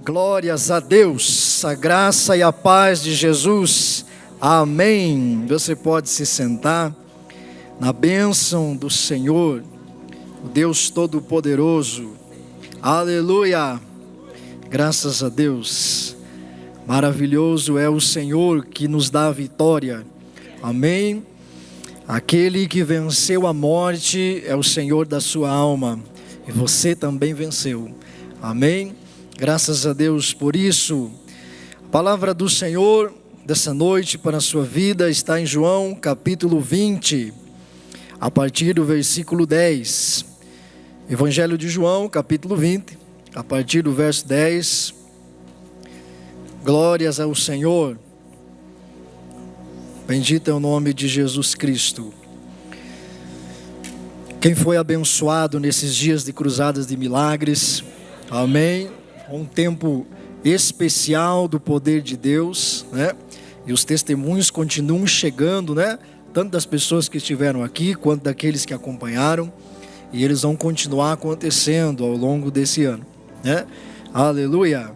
Glórias a Deus, a graça e a paz de Jesus, amém. Você pode se sentar na bênção do Senhor, o Deus Todo-Poderoso, aleluia, graças a Deus. Maravilhoso é o Senhor que nos dá a vitória, amém. Aquele que venceu a morte é o Senhor da sua alma, e você também venceu, amém. Graças a Deus por isso. A palavra do Senhor dessa noite para a sua vida está em João capítulo 20, a partir do versículo 10. Evangelho de João capítulo 20, a partir do verso 10. Glórias ao Senhor. Bendito é o nome de Jesus Cristo. Quem foi abençoado nesses dias de cruzadas de milagres, amém. Um tempo especial do poder de Deus, né? E os testemunhos continuam chegando, né? Tanto das pessoas que estiveram aqui, quanto daqueles que acompanharam. E eles vão continuar acontecendo ao longo desse ano, né? Aleluia!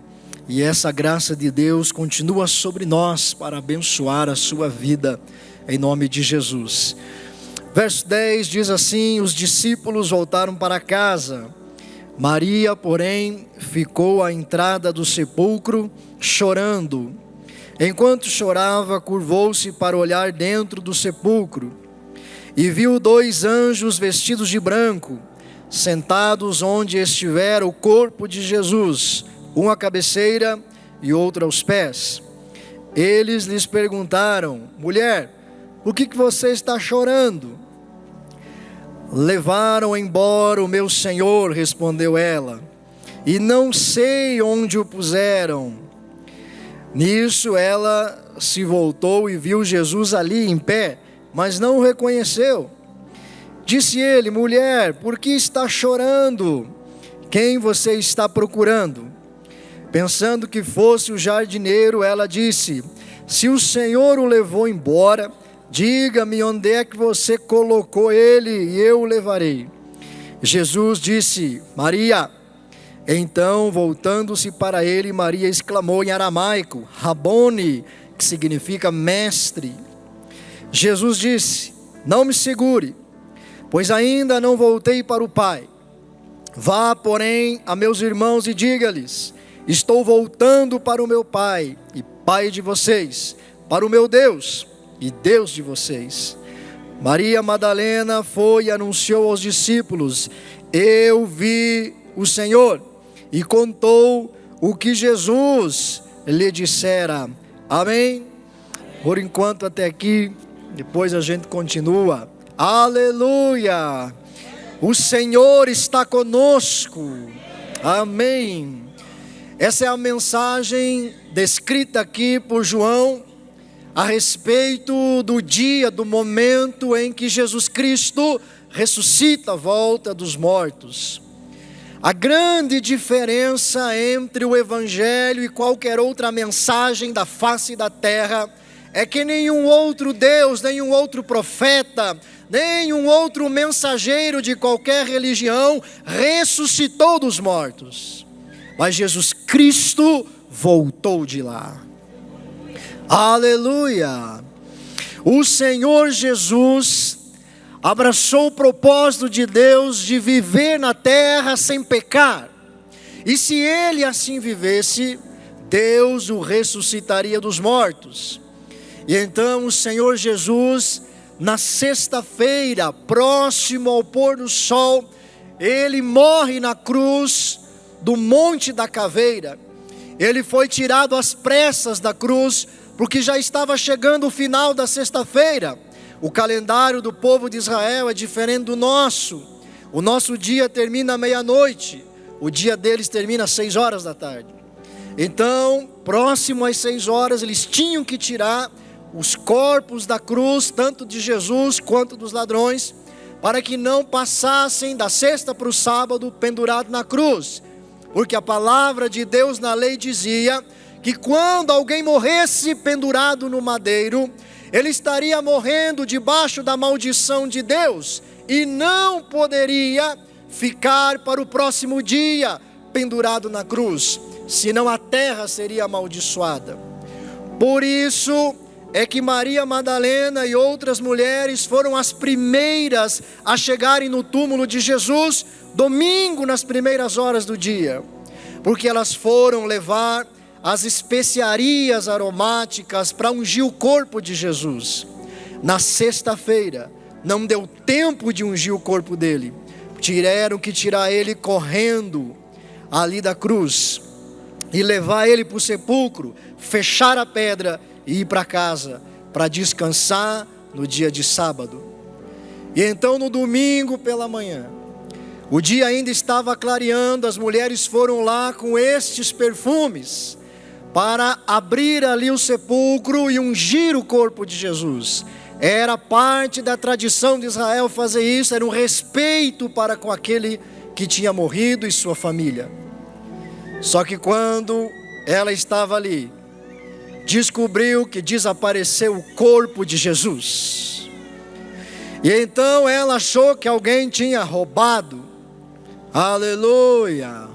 E essa graça de Deus continua sobre nós para abençoar a sua vida, em nome de Jesus. Verso 10 diz assim: os discípulos voltaram para casa. Maria, porém, ficou à entrada do sepulcro, chorando. Enquanto chorava, curvou-se para olhar dentro do sepulcro, e viu 2 anjos vestidos de branco, sentados onde estivera o corpo de Jesus, um à cabeceira e outro aos pés. Eles lhes perguntaram: mulher, por que você está chorando? Levaram embora o meu Senhor, respondeu ela, e não sei onde o puseram. Nisso ela se voltou e viu Jesus ali em pé, mas não o reconheceu. Disse ele: mulher, por que está chorando? Quem você está procurando? Pensando que fosse o jardineiro, ela disse: se o Senhor o levou embora, diga-me onde é que você colocou ele e eu o levarei. Jesus disse: Maria. Então, voltando-se para ele, Maria exclamou em aramaico: Rabone, que significa mestre. Jesus disse: não me segure, pois ainda não voltei para o Pai. Vá, porém, a meus irmãos e diga-lhes: estou voltando para o meu Pai e Pai de vocês, para o meu Deus e Deus de vocês. Maria Madalena foi e anunciou aos discípulos: eu vi o Senhor, e contou o que Jesus lhe dissera. Amém? Por enquanto até aqui, depois a gente continua. Aleluia! O Senhor está conosco. Amém. Essa é a mensagem descrita aqui por João a respeito do dia, do momento em que Jesus Cristo ressuscita, volta dos mortos. A grande diferença entre o Evangelho e qualquer outra mensagem da face da terra é que nenhum outro Deus, nenhum outro profeta, nenhum outro mensageiro de qualquer religião ressuscitou dos mortos. Mas Jesus Cristo voltou de lá. Aleluia! O Senhor Jesus abraçou o propósito de Deus de viver na terra sem pecar. E se ele assim vivesse, Deus o ressuscitaria dos mortos. E então o Senhor Jesus, na sexta-feira, próximo ao pôr do sol, ele morre na cruz do Monte da Caveira. Ele foi tirado às pressas da cruz, porque já estava chegando o final da sexta-feira. O calendário do povo de Israel é diferente do nosso. O nosso dia termina à meia-noite, o dia deles termina às 6 horas da tarde. Então, próximo às 6 horas, eles tinham que tirar os corpos da cruz, tanto de Jesus quanto dos ladrões, para que não passassem da sexta para o sábado pendurado na cruz. Porque a palavra de Deus na lei dizia que quando alguém morresse pendurado no madeiro, ele estaria morrendo debaixo da maldição de Deus e não poderia ficar para o próximo dia, pendurado na cruz, senão a terra seria amaldiçoada. Por isso é que Maria Madalena e outras mulheres foram as primeiras a chegarem no túmulo de Jesus, domingo, nas primeiras horas do dia, porque elas foram levar as especiarias aromáticas para ungir o corpo de Jesus. Na sexta-feira, não deu tempo de ungir o corpo dele, tiveram que tirar ele correndo ali da cruz, e levar ele para o sepulcro, fechar a pedra e ir para casa, para descansar no dia de sábado. E então no domingo pela manhã, o dia ainda estava clareando, as mulheres foram lá com estes perfumes, para abrir ali o sepulcro e ungir o corpo de Jesus. Era parte da tradição de Israel fazer isso, era um respeito para com aquele que tinha morrido e sua família. Só que quando ela estava ali, descobriu que desapareceu o corpo de Jesus. E então ela achou que alguém tinha roubado. Aleluia!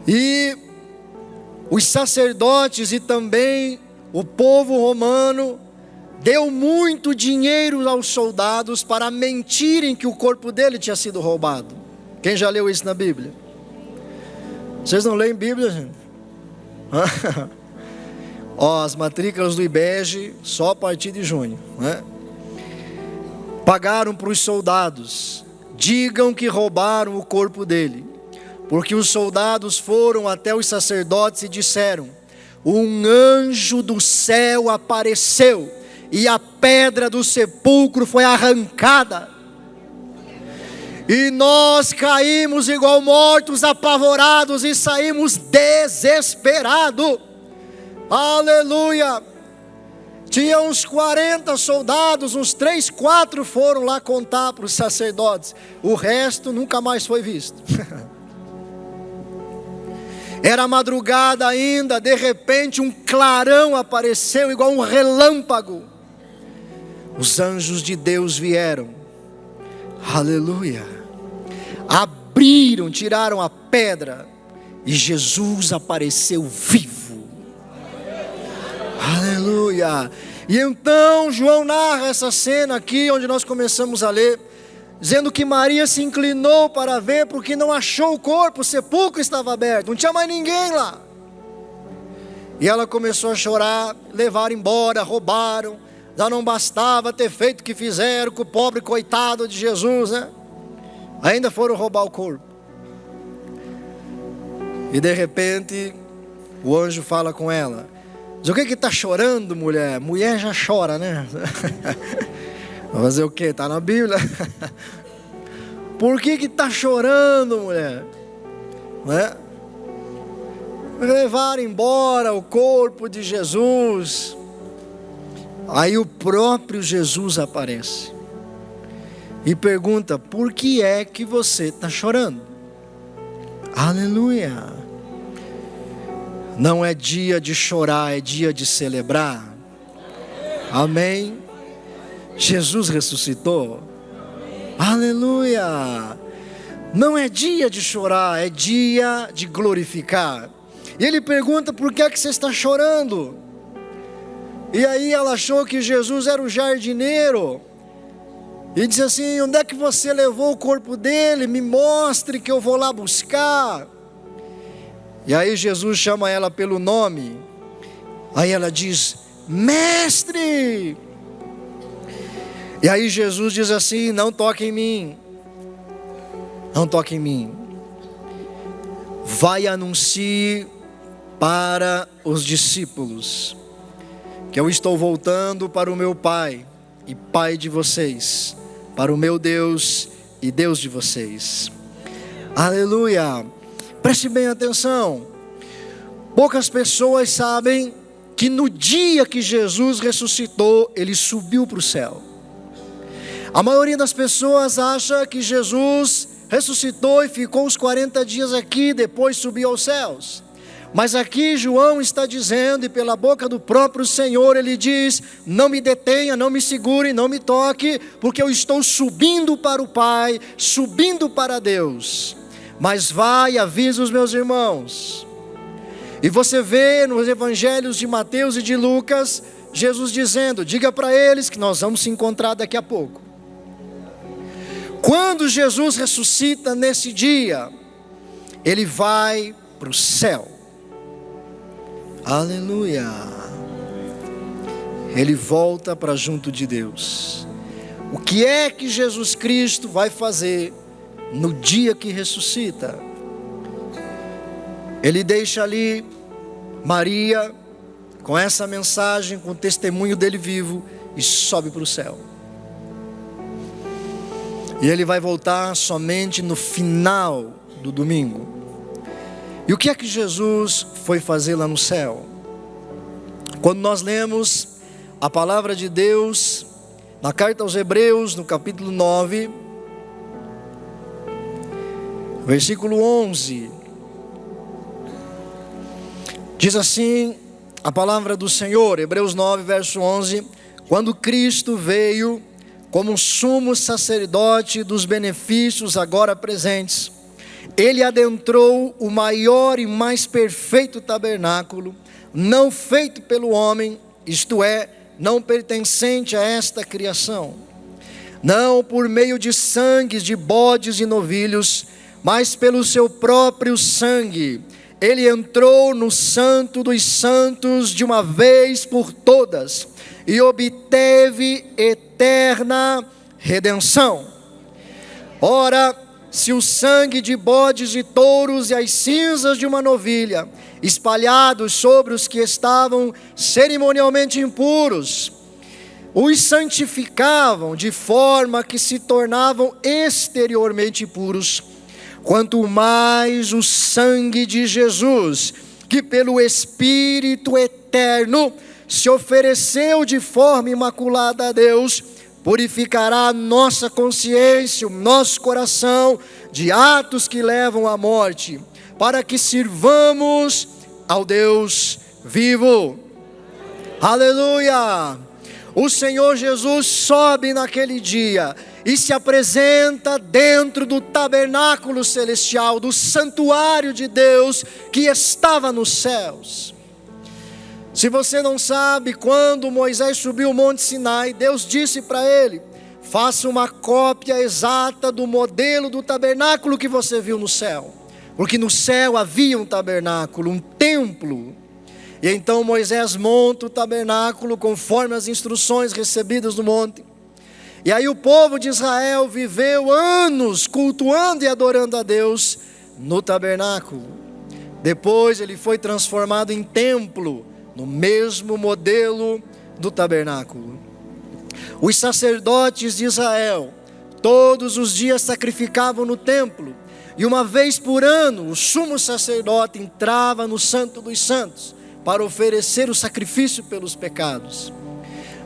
E os sacerdotes e também o povo romano deu muito dinheiro aos soldados para mentirem que o corpo dele tinha sido roubado. Quem já leu isso na Bíblia? Vocês não leem Bíblia, gente? As matrículas do IBEG só a partir de junho, né? Pagaram para os soldados: digam que roubaram o corpo dele. Porque os soldados foram até os sacerdotes e disseram: um anjo do céu apareceu e a pedra do sepulcro foi arrancada, e nós caímos igual mortos, apavorados, e saímos desesperados. Aleluia! Tinha uns 40 soldados, uns 3, 4 foram lá contar para os sacerdotes, o resto nunca mais foi visto. Era madrugada ainda, de repente um clarão apareceu igual um relâmpago. Os anjos de Deus vieram, aleluia, abriram, tiraram a pedra, e Jesus apareceu vivo, aleluia. E então João narra essa cena aqui, onde nós começamos a ler, dizendo que Maria se inclinou para ver, porque não achou o corpo, o sepulcro estava aberto, não tinha mais ninguém lá. E ela começou a chorar, levaram embora, roubaram, já não bastava ter feito o que fizeram com o pobre coitado de Jesus, né? Ainda foram roubar o corpo. E de repente, o anjo fala com ela, diz: o que está chorando, mulher? Mulher já chora, né? Vai fazer o que? Está na Bíblia. Por que está chorando, mulher? Né? Levaram embora o corpo de Jesus. Aí o próprio Jesus aparece e pergunta: por que é que você está chorando? Aleluia! Não é dia de chorar, é dia de celebrar. Amém? Jesus ressuscitou. Aleluia! Não é dia de chorar, é dia de glorificar. E ele pergunta: por que é que você está chorando? E aí ela achou que Jesus era o jardineiro, e disse assim: onde é que você levou o corpo dele? Me mostre que eu vou lá buscar. E aí Jesus chama ela pelo nome. Aí ela diz: mestre. E aí Jesus diz assim: não toque em mim, não toque em mim. Vai, anuncie para os discípulos que eu estou voltando para o meu Pai e Pai de vocês, para o meu Deus e Deus de vocês. Aleluia! Preste bem atenção. Poucas pessoas sabem que no dia que Jesus ressuscitou, ele subiu para o céu. A maioria das pessoas acha que Jesus ressuscitou e ficou uns 40 dias aqui, depois subiu aos céus. Mas aqui João está dizendo, e pela boca do próprio Senhor ele diz: não me detenha, não me segure, não me toque, porque eu estou subindo para o Pai, subindo para Deus. Mas vai e avisa os meus irmãos. E você vê nos evangelhos de Mateus e de Lucas, Jesus dizendo: diga para eles que nós vamos se encontrar daqui a pouco. Quando Jesus ressuscita nesse dia, ele vai para o céu. Aleluia. Ele volta para junto de Deus. O que é que Jesus Cristo vai fazer no dia que ressuscita? Ele deixa ali Maria com essa mensagem, com o testemunho dele vivo, e sobe para o céu. E ele vai voltar somente no final do domingo. E o que é que Jesus foi fazer lá no céu? Quando nós lemos a palavra de Deus na carta aos Hebreus, no capítulo 9, versículo 11, diz assim a palavra do Senhor, Hebreus 9, verso 11: quando Cristo veio como sumo sacerdote dos benefícios agora presentes, ele adentrou o maior e mais perfeito tabernáculo, não feito pelo homem, isto é, não pertencente a esta criação, não por meio de sangues de bodes e novilhos, mas pelo seu próprio sangue. Ele entrou no santo dos santos de uma vez por todas e obteve eterna redenção. Ora, se o sangue de bodes e touros e as cinzas de uma novilha, espalhados sobre os que estavam cerimonialmente impuros, os santificavam de forma que se tornavam exteriormente puros, quanto mais o sangue de Jesus, que pelo Espírito eterno se ofereceu de forma imaculada a Deus, purificará a nossa consciência, o nosso coração, de atos que levam à morte, para que sirvamos ao Deus vivo. Aleluia! O Senhor Jesus sobe naquele dia e se apresenta dentro do tabernáculo celestial, do santuário de Deus que estava nos céus. Se você não sabe, quando Moisés subiu o Monte Sinai, Deus disse para ele: faça uma cópia exata do modelo do tabernáculo que você viu no céu. Porque no céu havia um tabernáculo, um templo. E então Moisés monta o tabernáculo conforme as instruções recebidas do monte. E aí o povo de Israel viveu anos cultuando e adorando a Deus no tabernáculo. Depois ele foi transformado em templo, no mesmo modelo do tabernáculo. Os sacerdotes de Israel todos os dias sacrificavam no templo, e uma vez por ano o sumo sacerdote entrava no Santo dos Santos para oferecer o sacrifício pelos pecados.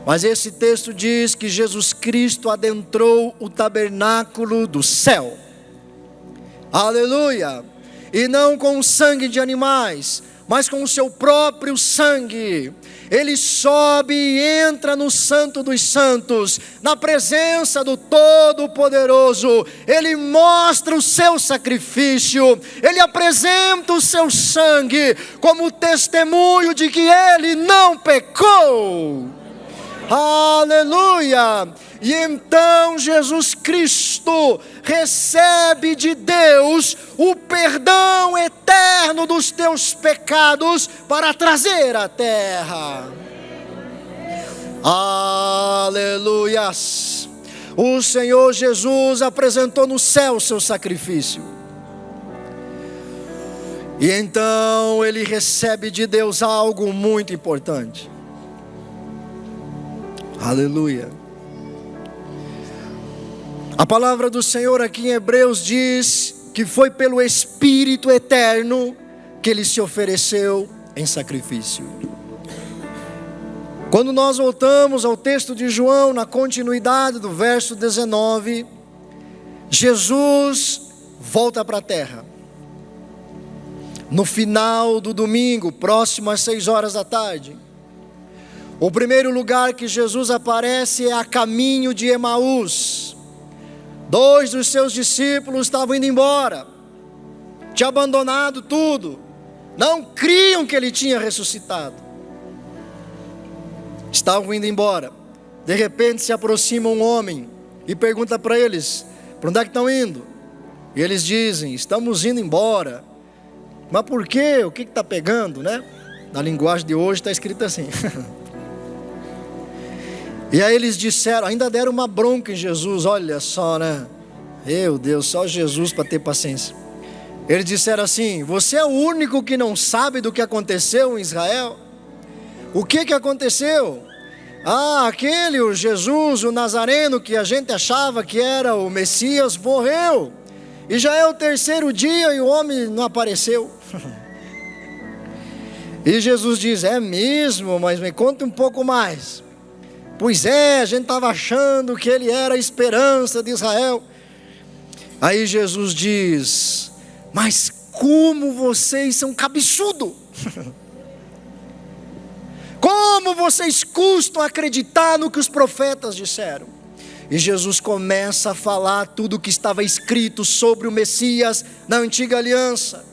Mas esse texto diz que Jesus Cristo adentrou o tabernáculo do céu. Aleluia! E não com o sangue de animais, mas com o seu próprio sangue. Ele sobe e entra no Santo dos Santos, na presença do Todo-Poderoso. Ele mostra o seu sacrifício, ele apresenta o seu sangue como testemunho de que ele não pecou. Aleluia! E então Jesus Cristo recebe de Deus o perdão eterno dos teus pecados para trazer à terra. Aleluias! O Senhor Jesus apresentou no céu o seu sacrifício. E então ele recebe de Deus algo muito importante. Aleluia! A palavra do Senhor aqui em Hebreus diz que foi pelo Espírito eterno que ele se ofereceu em sacrifício. Quando nós voltamos ao texto de João, na continuidade do verso 19, Jesus volta para a terra. No final do domingo, próximo às 6 horas da tarde, o primeiro lugar que Jesus aparece é a caminho de Emaús. 2 dos seus discípulos estavam indo embora, tinha abandonado tudo, não criam que ele tinha ressuscitado, estavam indo embora. De repente se aproxima um homem e pergunta para eles: para onde é que estão indo? E eles dizem: estamos indo embora. Mas por quê? O que está pegando, né? Na linguagem de hoje está escrito assim. E aí eles disseram, ainda deram uma bronca em Jesus, olha só, né? Meu Deus, só Jesus para ter paciência. Eles disseram assim: você é o único que não sabe do que aconteceu em Israel? O que aconteceu? Aquele, o Jesus, o Nazareno, que a gente achava que era o Messias, morreu. E já é o 3º dia e o homem não apareceu. E Jesus diz: é mesmo, mas me conta um pouco mais. Pois é, a gente estava achando que ele era a esperança de Israel. Aí Jesus diz: mas como vocês são cabeçudo! Como vocês custam acreditar no que os profetas disseram? E Jesus começa a falar tudo o que estava escrito sobre o Messias na antiga aliança.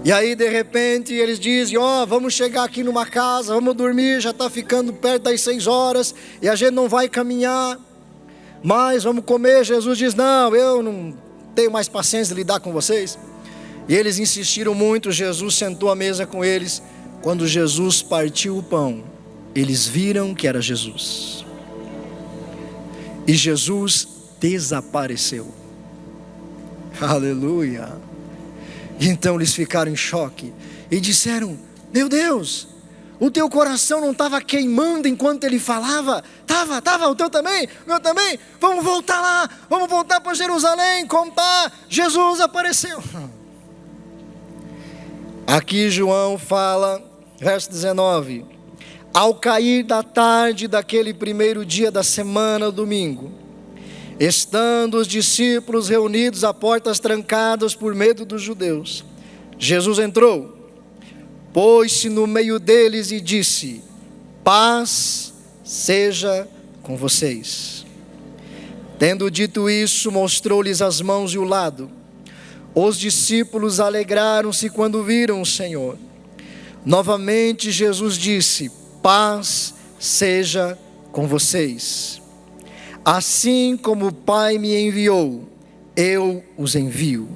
E aí de repente eles dizem: vamos chegar aqui numa casa, vamos dormir, já está ficando perto das 6 horas, e a gente não vai caminhar, mas vamos comer. Jesus diz: não, eu não tenho mais paciência de lidar com vocês. E eles insistiram muito. Jesus sentou à mesa com eles. Quando Jesus partiu o pão, eles viram que era Jesus. E Jesus desapareceu. Aleluia. Então eles ficaram em choque e disseram: meu Deus, o teu coração não estava queimando enquanto ele falava? Estava, o teu também, o meu também. Vamos voltar lá, vamos voltar para Jerusalém contar. Jesus apareceu. Aqui João fala, verso 19: ao cair da tarde daquele primeiro dia da semana, domingo, estando os discípulos reunidos a portas trancadas por medo dos judeus, Jesus entrou, pôs-se no meio deles e disse: paz seja com vocês. Tendo dito isso, mostrou-lhes as mãos e o lado. Os discípulos alegraram-se quando viram o Senhor. Novamente Jesus disse: paz seja com vocês. Assim como o Pai me enviou, eu os envio.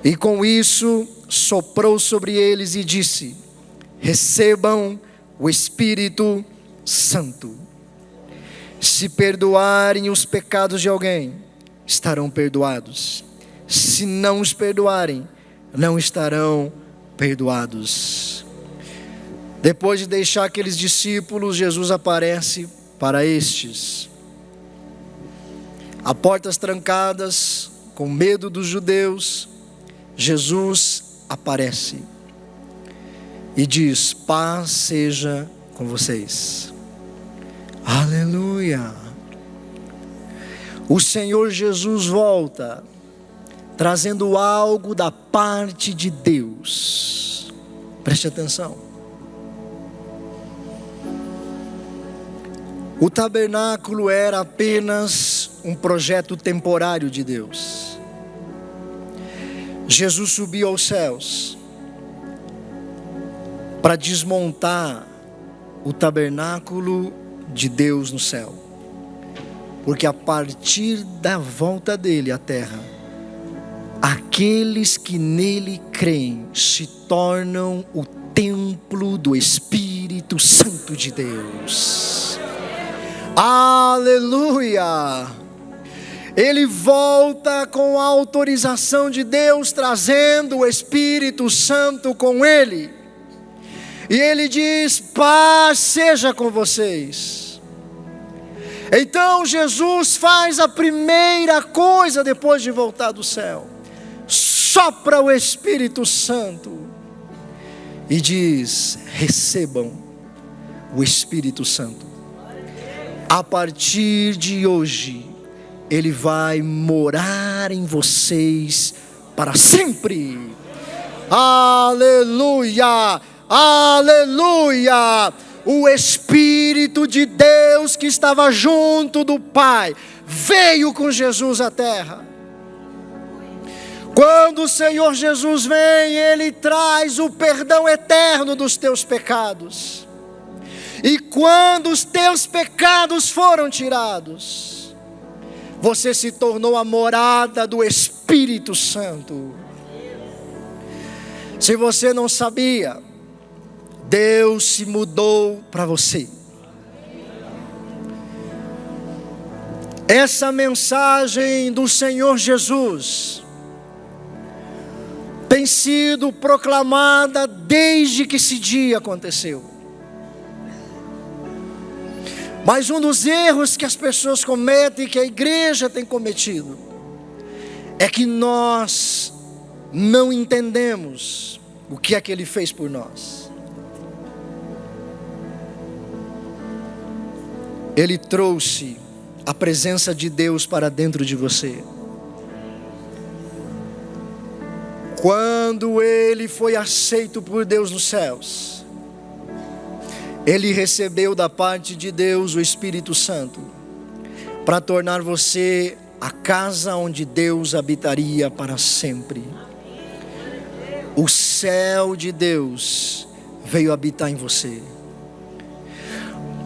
E com isso soprou sobre eles e disse: recebam o Espírito Santo. Se perdoarem os pecados de alguém, estarão perdoados. Se não os perdoarem, não estarão perdoados. Depois de deixar aqueles discípulos, Jesus aparece para estes. A portas trancadas, com medo dos judeus, Jesus aparece e diz: paz seja com vocês. Aleluia. O Senhor Jesus volta, trazendo algo da parte de Deus. Preste atenção. O tabernáculo era apenas um projeto temporário de Deus. Jesus subiu aos céus para desmontar o tabernáculo de Deus no céu, porque a partir da volta dele à terra, aqueles que nele creem se tornam o templo do Espírito Santo de Deus. Aleluia! Ele volta com a autorização de Deus, trazendo o Espírito Santo com ele. E ele diz: paz seja com vocês. Então Jesus faz a primeira coisa depois de voltar do céu: sopra o Espírito Santo e diz: recebam o Espírito Santo. A partir de hoje, Ele vai morar em vocês para sempre. Aleluia, aleluia. O Espírito de Deus que estava junto do Pai veio com Jesus à terra. Quando o Senhor Jesus vem, Ele traz o perdão eterno dos teus pecados. E quando os teus pecados foram tirados, você se tornou a morada do Espírito Santo. Se você não sabia, Deus se mudou para você. Essa mensagem do Senhor Jesus tem sido proclamada desde que esse dia aconteceu. Mas um dos erros que as pessoas cometem, que a igreja tem cometido, é que nós não entendemos o que é que Ele fez por nós. Ele trouxe a presença de Deus para dentro de você. Quando Ele foi aceito por Deus nos céus, Ele recebeu da parte de Deus o Espírito Santo, para tornar você a casa onde Deus habitaria para sempre. O céu de Deus veio habitar em você.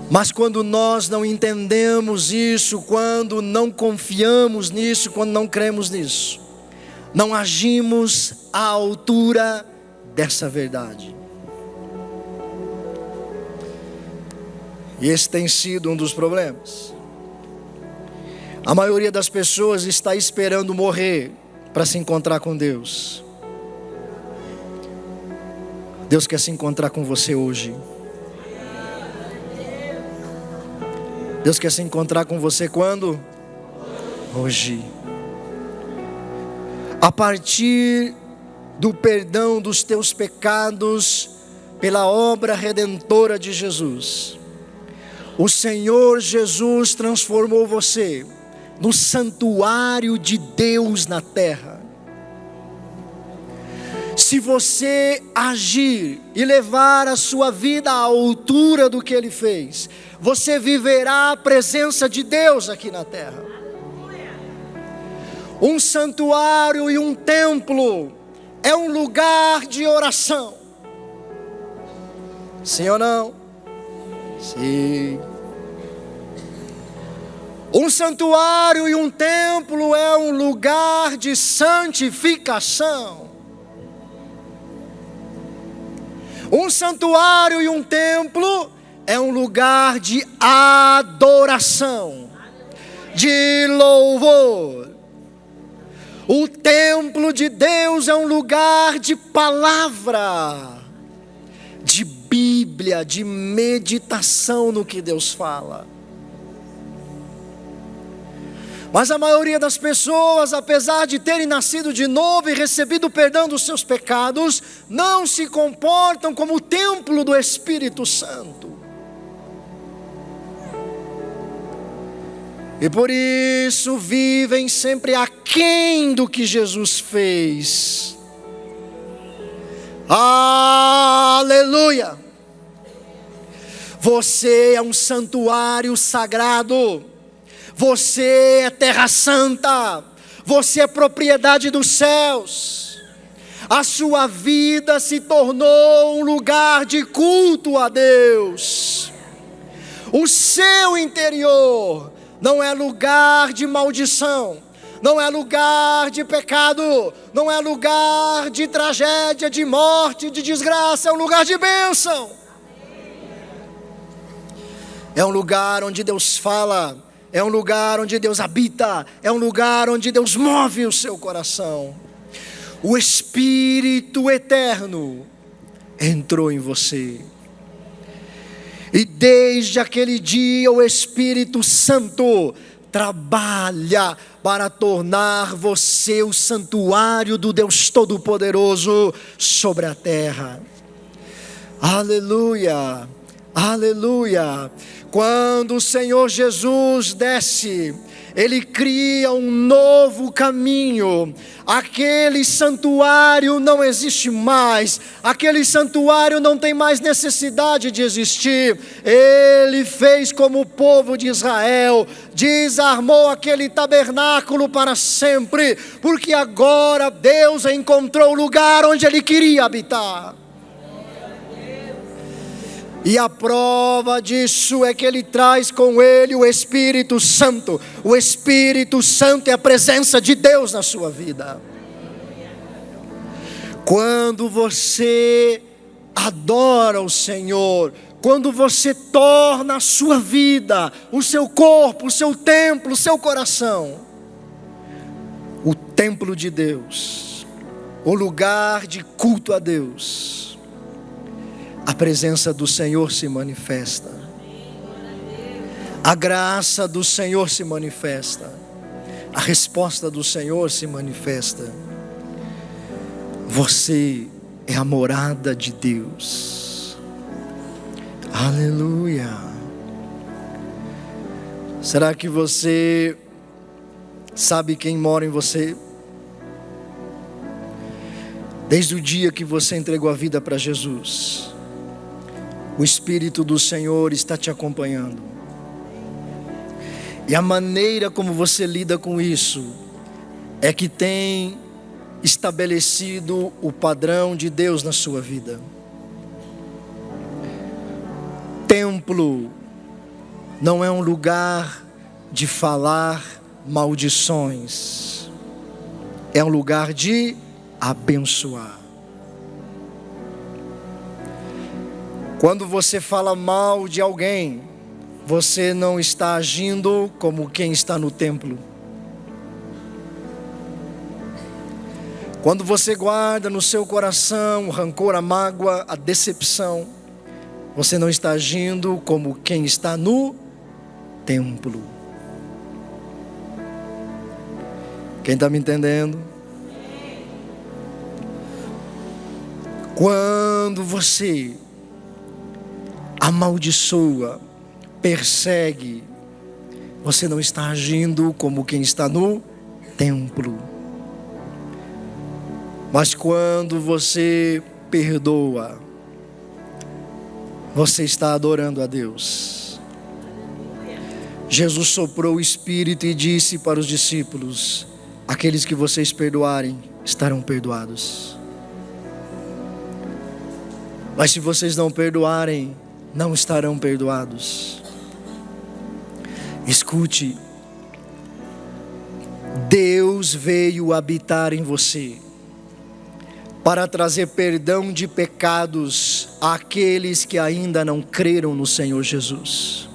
Mas quando nós não entendemos isso, quando não confiamos nisso, quando não cremos nisso, não agimos à altura dessa verdade. E esse tem sido um dos problemas. A maioria das pessoas está esperando morrer para se encontrar com Deus. Deus quer se encontrar com você hoje. Deus quer se encontrar com você quando? Hoje. A partir do perdão dos teus pecados pela obra redentora de Jesus, o Senhor Jesus transformou você no santuário de Deus na terra. Se você agir e levar a sua vida à altura do que Ele fez, você viverá a presença de Deus aqui na terra. Um santuário e um templo é um lugar de oração. Sim ou não? Sim. Um santuário e um templo é um lugar de santificação. Um santuário e um templo é um lugar de adoração, de louvor. O templo de Deus é um lugar de palavra, de Bíblia, de meditação no que Deus fala. Mas a maioria das pessoas, apesar de terem nascido de novo e recebido o perdão dos seus pecados, não se comportam como o templo do Espírito Santo. E por isso vivem sempre aquém do que Jesus fez. Aleluia! Você é um santuário sagrado. Você é terra santa. Você é propriedade dos céus. A sua vida se tornou um lugar de culto a Deus. O seu interior não é lugar de maldição, não é lugar de pecado, não é lugar de tragédia, de morte, de desgraça, é um lugar de bênção. É um lugar onde Deus fala, é um lugar onde Deus habita, é um lugar onde Deus move o seu coração. O Espírito eterno entrou em você. E desde aquele dia o Espírito Santo trabalha para tornar você o santuário do Deus Todo-Poderoso sobre a terra. Aleluia, Aleluia! Quando o Senhor Jesus desce, Ele cria um novo caminho. Aquele santuário não existe mais, aquele santuário não tem mais necessidade de existir. Ele fez como o povo de Israel, desarmou aquele tabernáculo para sempre, porque agora Deus encontrou o lugar onde Ele queria habitar. E a prova disso é que Ele traz com Ele o Espírito Santo. O Espírito Santo é a presença de Deus na sua vida. Quando você adora o Senhor, quando você torna a sua vida, o seu corpo, o seu templo, o seu coração, o templo de Deus, o lugar de culto a Deus, a presença do Senhor se manifesta, a graça do Senhor se manifesta, a resposta do Senhor se manifesta. Você é a morada de Deus. Aleluia. Será que você sabe quem mora em você? Desde o dia que você entregou a vida para Jesus, o Espírito do Senhor está te acompanhando. E a maneira como você lida com isso é que tem estabelecido o padrão de Deus na sua vida. Templo não é um lugar de falar maldições, é um lugar de abençoar. Quando você fala mal de alguém, você não está agindo como quem está no templo. Quando você guarda no seu coração o rancor, a mágoa, a decepção, você não está agindo como quem está no templo. Quem está me entendendo? Quando você amaldiçoa, persegue, você não está agindo como quem está no templo. Mas quando você perdoa, você está adorando a Deus. Jesus soprou o Espírito e disse para os discípulos: aqueles que vocês perdoarem estarão perdoados. Mas se vocês não perdoarem, não estarão perdoados. Escute, Deus veio habitar em você para trazer perdão de pecados àqueles que ainda não creram no Senhor Jesus.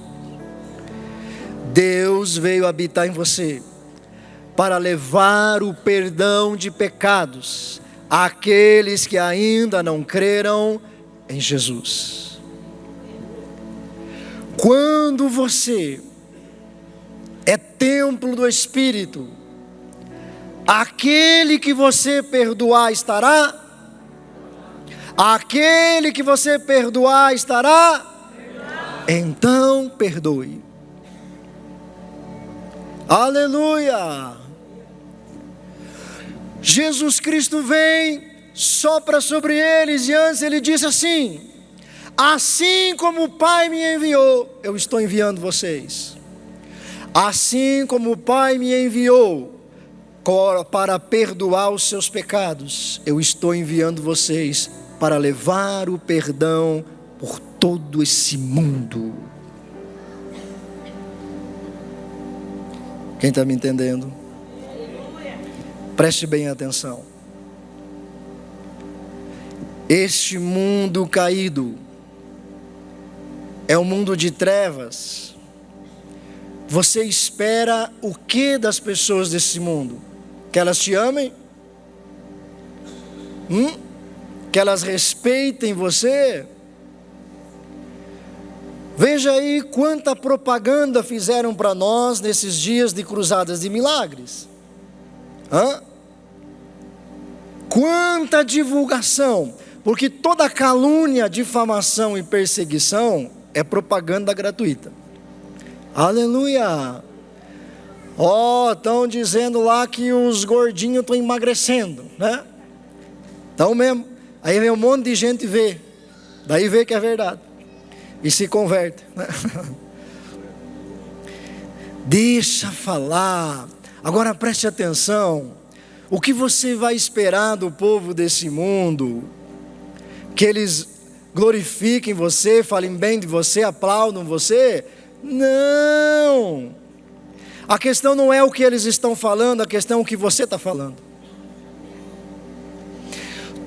Deus veio habitar em você para levar o perdão de pecados àqueles que ainda não creram em Jesus. Quando você é templo do Espírito, aquele que você perdoar estará? Aquele que você perdoar estará? Então perdoe. Aleluia! Jesus Cristo vem, sopra sobre eles, e antes Ele disse assim: assim como o Pai me enviou, eu estou enviando vocês. Assim como o Pai me enviou para perdoar os seus pecados, eu estou enviando vocês para levar o perdão por todo esse mundo. Quem está me entendendo? Preste bem atenção. Este mundo caído é um mundo de trevas. Você espera o que das pessoas desse mundo? Que elas te amem? Que elas respeitem você? Veja aí quanta propaganda fizeram para nós nesses dias de cruzadas de milagres. Quanta divulgação. Porque toda calúnia, difamação e perseguição é propaganda gratuita. Aleluia! Ó, estão dizendo lá que os gordinhos estão emagrecendo, né? Então mesmo, aí vem um monte de gente ver, daí vê que é verdade, e se converte, né? Deixa falar. Agora preste atenção, o que você vai esperar do povo desse mundo? Que eles glorifiquem você, falem bem de você, aplaudam você? Não! A questão não é o que eles estão falando, a questão é o que você está falando.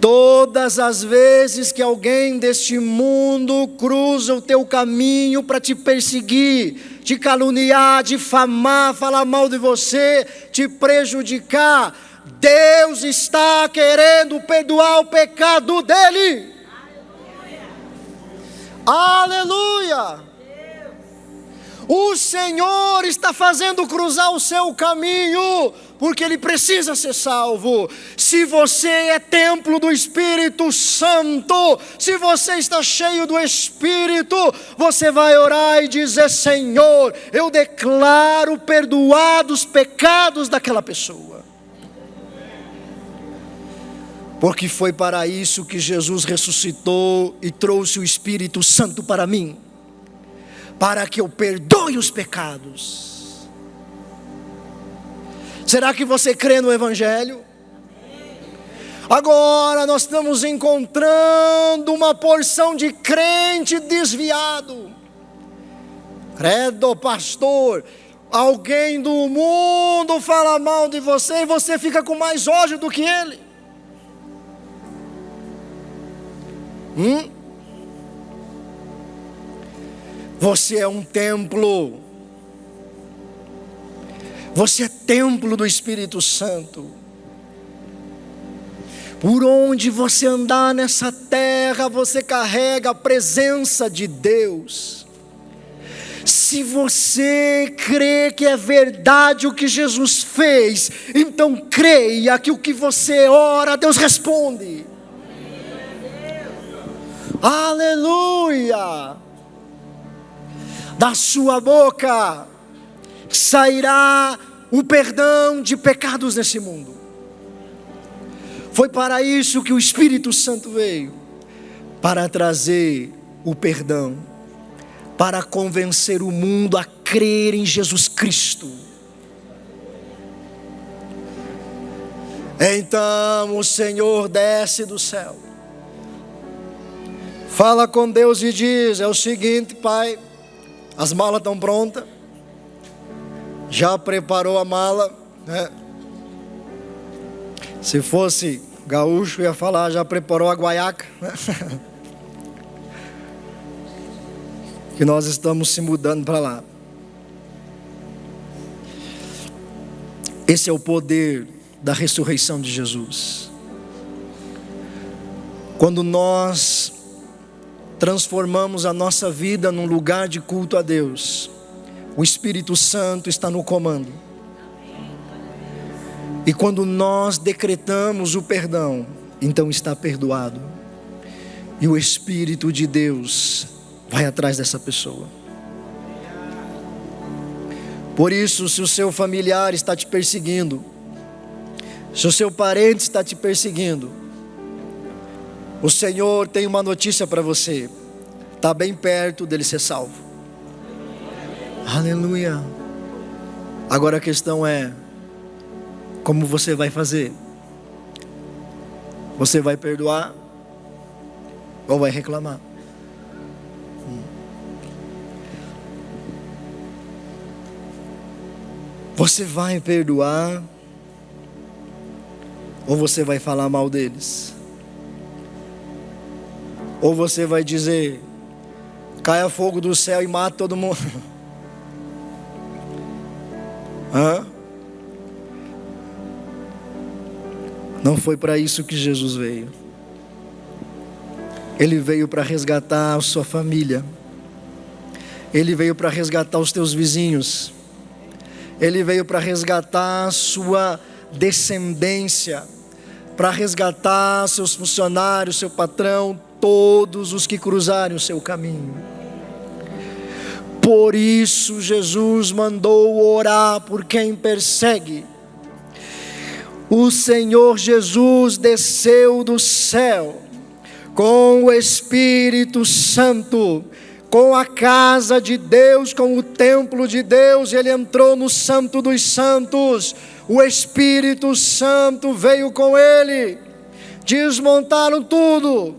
Todas as vezes que alguém deste mundo cruza o teu caminho para te perseguir, te caluniar, difamar, falar mal de você, te prejudicar, Deus está querendo perdoar o pecado dele. Aleluia! O Senhor está fazendo cruzar o seu caminho, porque ele precisa ser salvo. Se você é templo do Espírito Santo, se você está cheio do Espírito, você vai orar e dizer: Senhor, eu declaro perdoados os pecados daquela pessoa. Porque foi para isso que Jesus ressuscitou e trouxe o Espírito Santo para mim, para que eu perdoe os pecados. Será que você crê no Evangelho? Agora nós estamos encontrando uma porção de crente desviado. Credo, pastor, alguém do mundo fala mal de você e você fica com mais ódio do que ele. Você é um templo. Você é templo do Espírito Santo. Por onde você andar nessa terra, você carrega a presença de Deus. Se você crê que é verdade o que Jesus fez, então creia que o que você ora, Deus responde. Aleluia! Da sua boca sairá o perdão de pecados nesse mundo. Foi para isso que o Espírito Santo veio, para trazer o perdão, para convencer o mundo a crer em Jesus Cristo. Então o Senhor desce do céu, fala com Deus e diz: é o seguinte, Pai, as malas estão prontas, já preparou a mala, né? Se fosse gaúcho ia falar, já preparou a guaiaca, né? Que nós estamos se mudando para lá. Esse é o poder da ressurreição de Jesus. Quando nós transformamos a nossa vida num lugar de culto a Deus, o Espírito Santo está no comando. E quando nós decretamos o perdão, então está perdoado. E o Espírito de Deus vai atrás dessa pessoa. Por isso, se o seu familiar está te perseguindo, se o seu parente está te perseguindo, o Senhor tem uma notícia para você: está bem perto dele ser salvo. Aleluia. Agora a questão é: como você vai fazer? Você vai perdoar ou vai reclamar? Você vai perdoar ou você vai falar mal deles? Ou você vai dizer: caia fogo do céu e mata todo mundo? Hã? Não foi para isso que Jesus veio. Ele veio para resgatar a sua família. Ele veio para resgatar os teus vizinhos. Ele veio para resgatar a sua descendência, para resgatar seus funcionários, seu patrão, todos os que cruzarem o seu caminho. Por isso Jesus mandou orar por quem persegue. O Senhor Jesus desceu do céu com o Espírito Santo, com a casa de Deus, com o templo de Deus. Ele entrou no Santo dos Santos. O Espírito Santo veio com ele. Desmontaram tudo.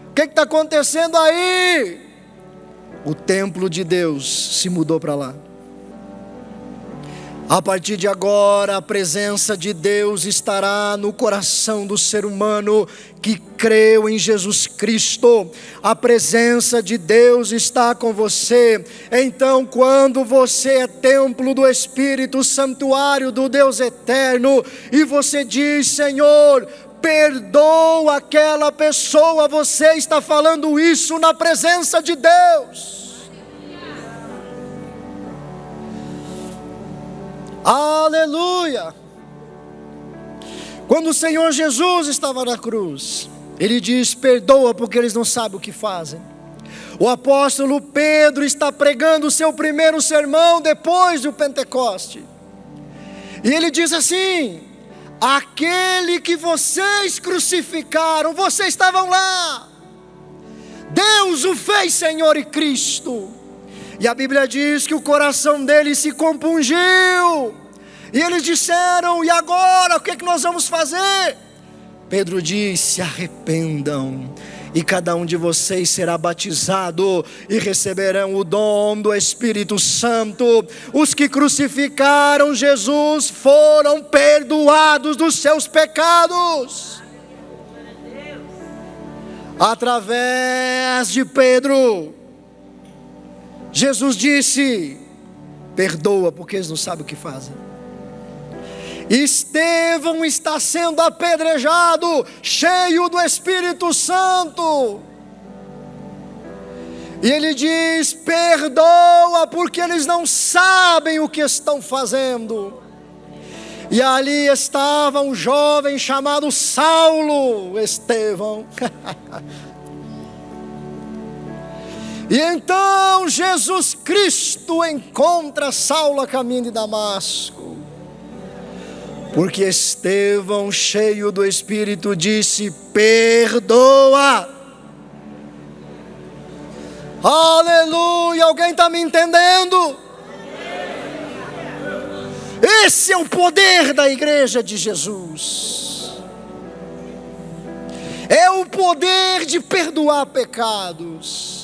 O que está acontecendo aí? O templo de Deus se mudou para lá. A partir de agora, a presença de Deus estará no coração do ser humano que creu em Jesus Cristo. A presença de Deus está com você. Então, quando você é templo do Espírito, santuário do Deus eterno, e você diz: Senhor, perdoa aquela pessoa, você está falando isso na presença de Deus. Aleluia! Quando o Senhor Jesus estava na cruz, Ele diz: perdoa porque eles não sabem o que fazem. O apóstolo Pedro está pregando o seu primeiro sermão depois do Pentecoste, e ele diz assim: aquele que vocês crucificaram, vocês estavam lá, Deus o fez Senhor e Cristo. E a Bíblia diz que o coração deles se compungiu, e eles disseram: e agora, o que é que nós vamos fazer? Pedro diz: se arrependam, e cada um de vocês será batizado, e receberão o dom do Espírito Santo. Os que crucificaram Jesus foram perdoados dos seus pecados, através de Pedro. Jesus disse: perdoa porque eles não sabem o que fazem. Estevão está sendo apedrejado, cheio do Espírito Santo, e ele diz: perdoa porque eles não sabem o que estão fazendo. E ali estava um jovem chamado Saulo, Estevão. E então Jesus Cristo encontra Saulo a caminho de Damasco, porque Estevão, cheio do Espírito, disse: perdoa. Aleluia! Alguém está me entendendo? Esse é o poder da igreja de Jesus. É o poder de perdoar pecados.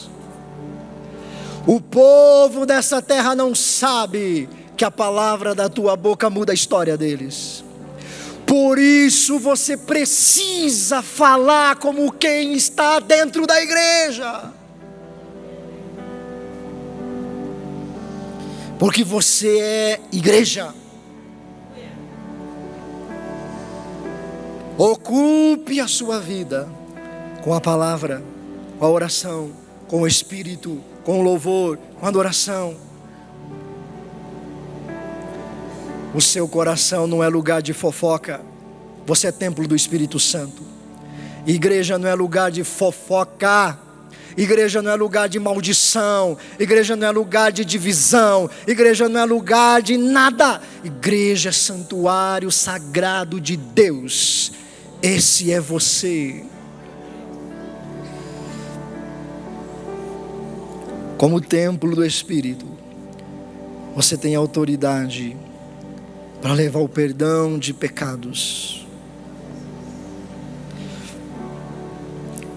O povo dessa terra não sabe que a palavra da tua boca muda a história deles. Por isso você precisa falar como quem está dentro da igreja, porque você é igreja. Ocupe a sua vida com a palavra, com a oração, com o Espírito, com o louvor, com a adoração. O seu coração não é lugar de fofoca. Você é templo do Espírito Santo. Igreja não é lugar de fofoca. Igreja não é lugar de maldição. Igreja não é lugar de divisão. Igreja não é lugar de nada. Igreja é santuário sagrado de Deus. Esse é você. Como templo do Espírito, você tem autoridade para levar o perdão de pecados.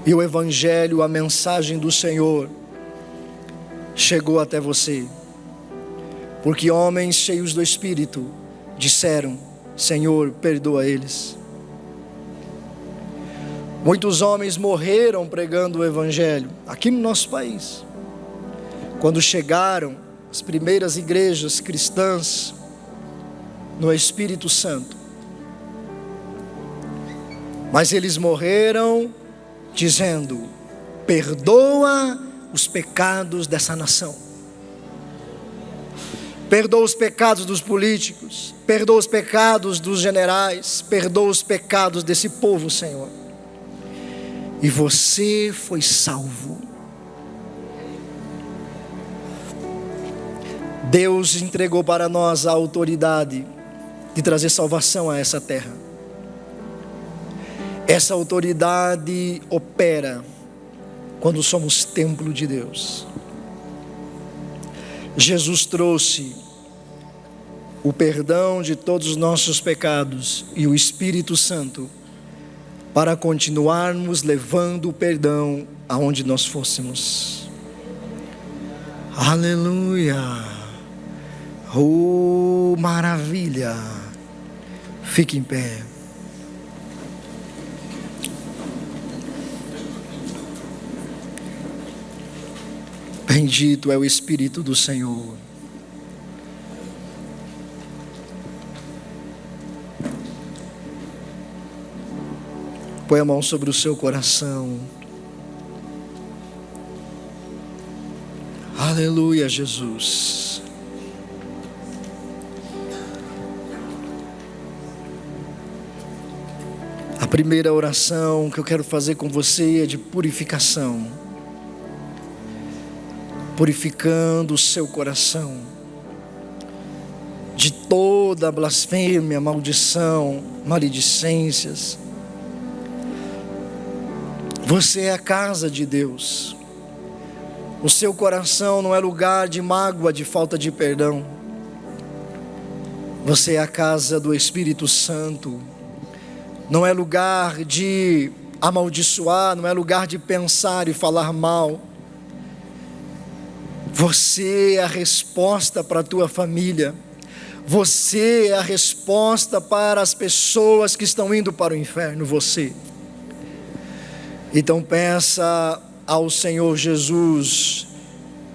E o Evangelho, a mensagem do Senhor, chegou até você, porque homens cheios do Espírito disseram: Senhor, perdoa eles. Muitos homens morreram pregando o Evangelho aqui no nosso país. Quando chegaram as primeiras igrejas cristãs no Espírito Santo, mas eles morreram dizendo: perdoa os pecados dessa nação, perdoa os pecados dos políticos, perdoa os pecados dos generais, perdoa os pecados desse povo, Senhor. E você foi salvo. Deus entregou para nós a autoridade de trazer salvação a essa terra. Essa autoridade opera quando somos templo de Deus. Jesus trouxe o perdão de todos os nossos pecados e o Espírito Santo para continuarmos levando o perdão aonde nós fôssemos. Aleluia! Oh, maravilha! Fique em pé. Bendito é o Espírito do Senhor. Põe a mão sobre o seu coração. Aleluia, Jesus. A primeira oração que eu quero fazer com você é de purificação. Purificando o seu coração de toda blasfêmia, maldição, maledicências. Você é a casa de Deus. O seu coração não é lugar de mágoa, de falta de perdão. Você é a casa do Espírito Santo. Não é lugar de amaldiçoar, não é lugar de pensar e falar mal. Você é a resposta para a tua família. Você é a resposta para as pessoas que estão indo para o inferno. Você. Então peça ao Senhor Jesus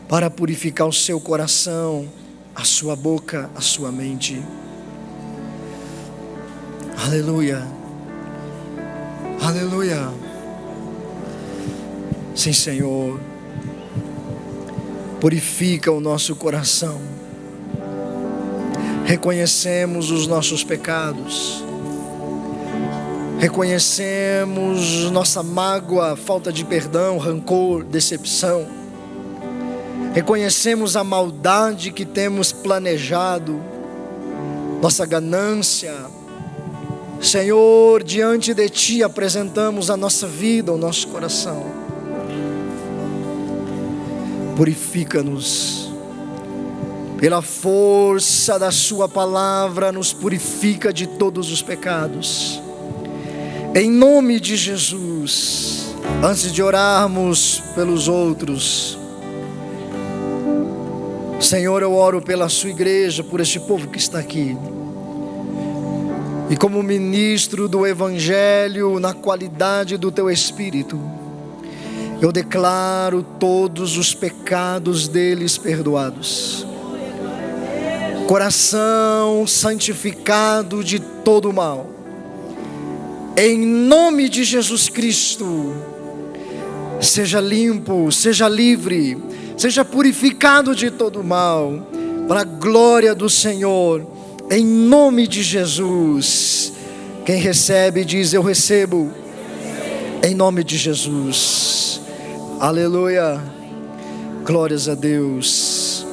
para purificar o seu coração, a sua boca, a sua mente. Aleluia. Aleluia. Sim, Senhor. Purifica o nosso coração. Reconhecemos os nossos pecados. Reconhecemos nossa mágoa, falta de perdão, rancor, decepção. Reconhecemos a maldade que temos planejado, nossa ganância. Senhor, diante de Ti apresentamos a nossa vida, o nosso coração. Purifica-nos. Pela força da Sua palavra, nos purifica de todos os pecados. Em nome de Jesus, antes de orarmos pelos outros, Senhor, eu oro pela Sua igreja, por este povo que está aqui. E como ministro do Evangelho, na qualidade do Teu Espírito, eu declaro todos os pecados deles perdoados. Coração santificado de todo o mal. Em nome de Jesus Cristo, seja limpo, seja livre, seja purificado de todo o mal, para a glória do Senhor, em nome de Jesus. Quem recebe diz: eu recebo, em nome de Jesus. Aleluia, glórias a Deus.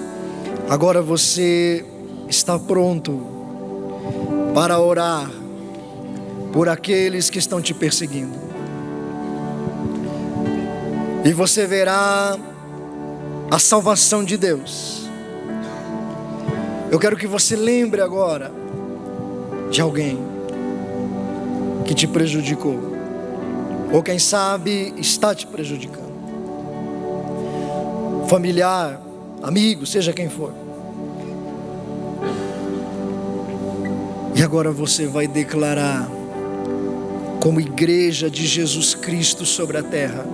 Agora você está pronto para orar por aqueles que estão te perseguindo. E você verá a salvação de Deus. Eu quero que você lembre agora de alguém que te prejudicou, ou quem sabe está te prejudicando. Familiar, amigo, seja quem for. E agora você vai declarar, como igreja de Jesus Cristo sobre a terra,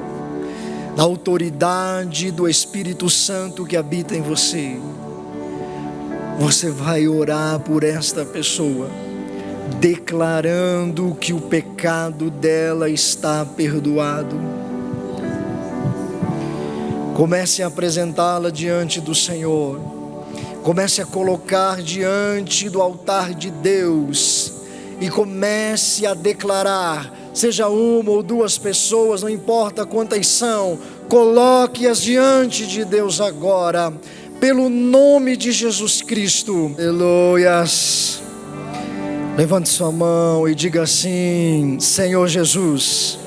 na autoridade do Espírito Santo que habita em você, você vai orar por esta pessoa, declarando que o pecado dela está perdoado. Comece a apresentá-la diante do Senhor. Comece a colocar diante do altar de Deus e comece a declarar, seja uma ou duas pessoas, não importa quantas são, coloque-as diante de Deus agora, pelo nome de Jesus Cristo. Aleluias. Levante sua mão e diga assim: Senhor Jesus,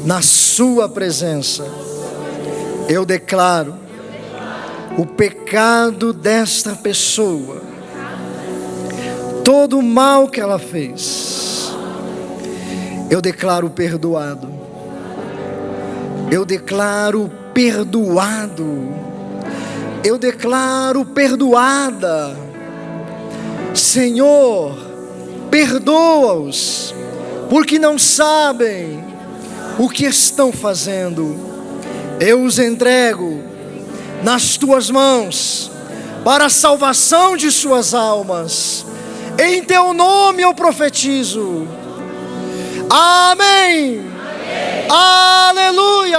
na sua presença, eu declaro o pecado desta pessoa, todo o mal que ela fez, eu declaro perdoado. Eu declaro perdoado. Eu declaro perdoada. Senhor, perdoa-os, porque não sabem o que estão fazendo. Eu os entrego nas tuas mãos, para a salvação de suas almas. Em teu nome eu profetizo. Amém. Amém. Aleluia.